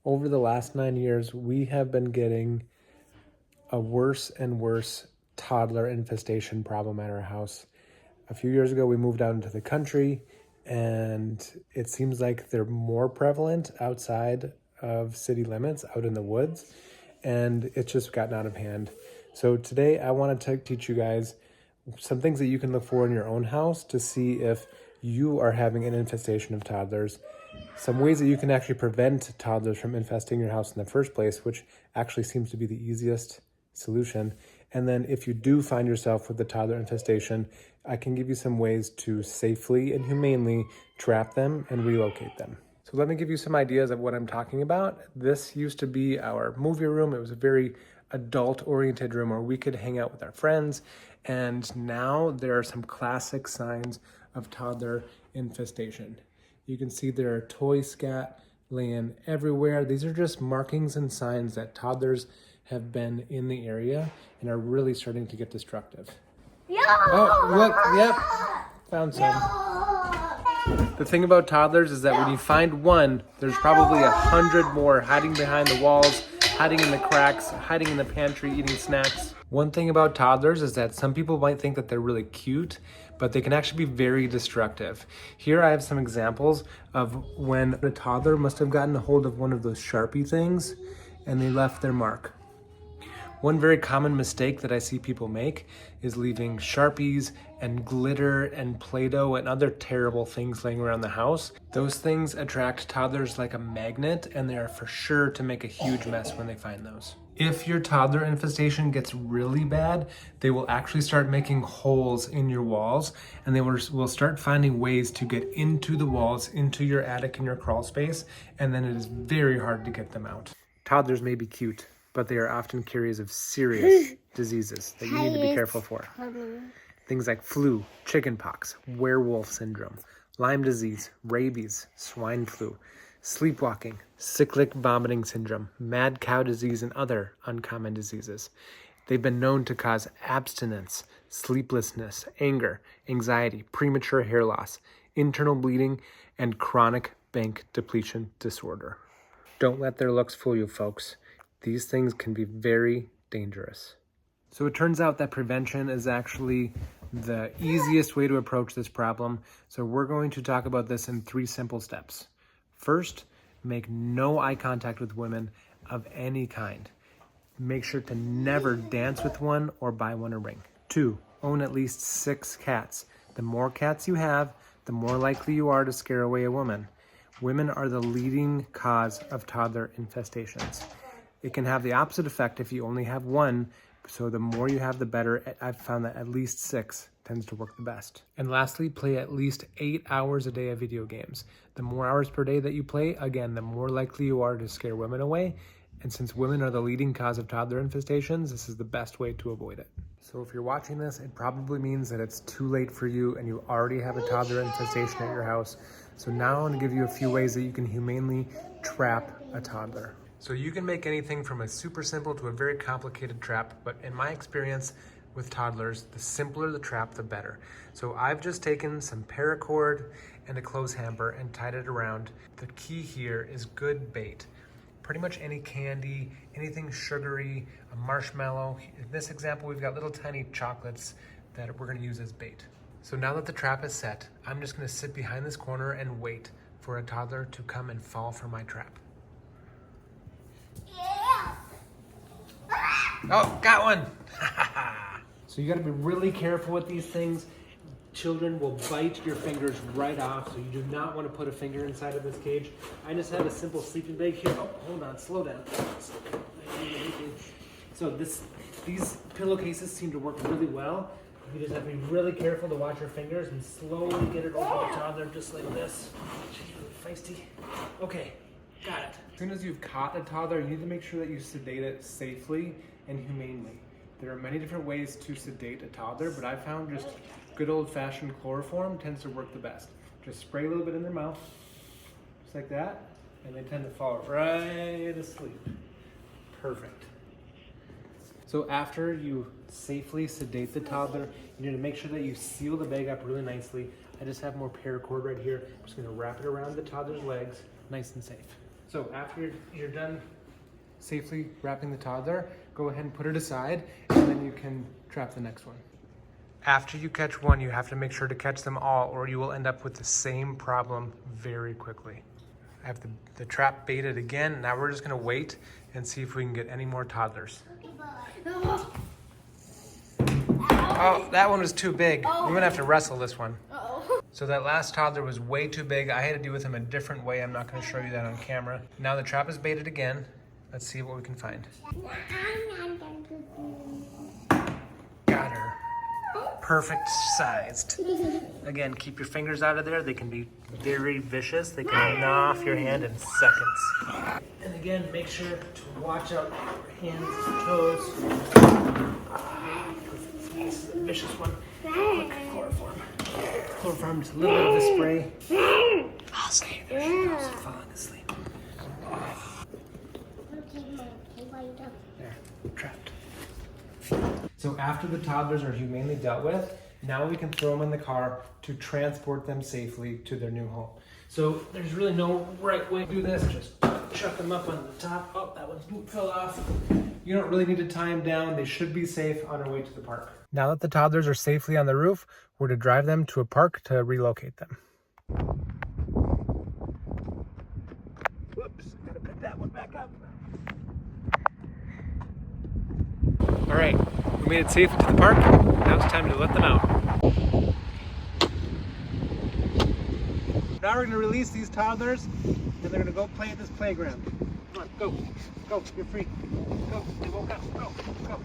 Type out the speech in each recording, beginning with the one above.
Over the last 9 years, we have been getting a worse and worse toddler infestation problem at our house. A few years ago, we moved out into the country, and it seems like they're more prevalent outside of city limits, out in the woods, and it's just gotten out of hand. So today, I want to teach you guys some things that you can look for in your own house to see if you are having an infestation of toddlers. Some ways that you can actually prevent toddlers from infesting your house in the first place, which actually seems to be the easiest solution. And then if you do find yourself with the toddler infestation, I can give you some ways to safely and humanely trap them and relocate them. So let me give you some ideas of what I'm talking about. This used to be our movie room. It was a very adult-oriented room where we could hang out with our friends. And now there are some classic signs of toddler infestation. You can see there are toy scat laying everywhere. These are just markings and signs that toddlers have been in the area and are really starting to get destructive. Oh, look, yep, found some. The thing about toddlers is that when you find one, there's probably 100 more hiding behind the walls, hiding in the cracks, hiding in the pantry, eating snacks. One thing about toddlers is that some people might think that they're really cute, but they can actually be very destructive. Here I have some examples of when a toddler must have gotten a hold of one of those Sharpie things and they left their mark. One very common mistake that I see people make is leaving Sharpies and glitter and Play-Doh and other terrible things laying around the house. Those things attract toddlers like a magnet, and they are for sure to make a huge mess when they find those. If your toddler infestation gets really bad, they will actually start making holes in your walls, and they will start finding ways to get into the walls, into your attic and your crawl space, and then it is very hard to get them out. Toddlers may be cute, but they are often carriers of serious diseases that you need to be careful for. Things like flu, chickenpox, werewolf syndrome, Lyme disease, rabies, swine flu, sleepwalking, cyclic vomiting syndrome, mad cow disease, and other uncommon diseases. They've been known to cause abstinence, sleeplessness, anger, anxiety, premature hair loss, internal bleeding, and chronic bank depletion disorder. Don't let their looks fool you, folks. These things can be very dangerous. So it turns out that prevention is actually the easiest way to approach this problem. So we're going to talk about this in 3 simple steps. First, make no eye contact with women of any kind. Make sure to never dance with one or buy one a ring. 2, own at least 6 cats. The more cats you have, the more likely you are to scare away a woman. Women are the leading cause of toddler infestations. It can have the opposite effect if you only have one, so the more you have, the better. I've found that at least 6 tends to work the best. And lastly, play at least 8 hours a day of video games. The more hours per day that you play, again, the more likely you are to scare women away. And since women are the leading cause of toddler infestations, this is the best way to avoid it. So if you're watching this, it probably means that it's too late for you and you already have a toddler infestation at your house. So now I want to give you a few ways that you can humanely trap a toddler. So you can make anything from a super simple to a very complicated trap, but in my experience with toddlers, the simpler the trap, the better. So I've just taken some paracord and a clothes hamper and tied it around. The key here is good bait. Pretty much any candy, anything sugary, a marshmallow. In this example, we've got little tiny chocolates that we're gonna use as bait. So now that the trap is set, I'm just gonna sit behind this corner and wait for a toddler to come and fall for my trap. Oh, got one! So you gotta be really careful with these things. Children will bite your fingers right off, so you do not want to put a finger inside of this cage. I just have a simple sleeping bag here. Oh, hold on, slow down. So these pillowcases seem to work really well. You just have to be really careful to watch your fingers and slowly get it over the toddler, just like this. She's really feisty. Okay, got it. As soon as you've caught a toddler, you need to make sure that you sedate it safely and humanely. There are many different ways to sedate a toddler, but I found just good old-fashioned chloroform tends to work the best. Just spray a little bit in their mouth, just like that, and they tend to fall right asleep. Perfect. So after you safely sedate the toddler, you need to make sure that you seal the bag up really nicely. I just have more paracord right here. I'm just gonna wrap it around the toddler's legs, nice and safe. So after you're done safely wrapping the toddler, go ahead and put it aside, and then you can trap the next one. After you catch one, you have to make sure to catch them all, or you will end up with the same problem very quickly. I have the trap baited again. Now we're just gonna wait and see if we can get any more toddlers. Oh, that one was too big. We're gonna have to wrestle this one. So that last toddler was way too big. I had to deal with him a different way. I'm not gonna show you that on camera. Now the trap is baited again. Let's see what we can find. Got her. Perfect sized. Again, keep your fingers out of there. They can be very vicious. They can gnaw off your hand in seconds. And again, make sure to watch out for your hands and toes. This is a vicious one. Look, chloroform. Chloroform, just a little bit of the spray. I'll stay there. She goes falling asleep. There, trapped. So after the toddlers are humanely dealt with, now we can throw them in the car to transport them safely to their new home. So there's really no right way to do this. Just chuck them up on the top. Oh, that one's boot fell off. You don't really need to tie them down. They should be safe on their way to the park. Now that the toddlers are safely on the roof, we're to drive them to a park to relocate them. Whoops, gotta put that one back up. All right, we made it safely to the park. Now it's time to let them out. Now we're gonna release these toddlers and they're gonna go play at this playground. Come on, go, go, you're free. Go, they woke up, go, go.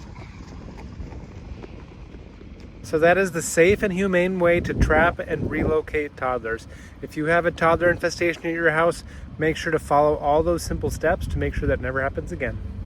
So that is the safe and humane way to trap and relocate toddlers. If you have a toddler infestation at your house, make sure to follow all those simple steps to make sure that never happens again.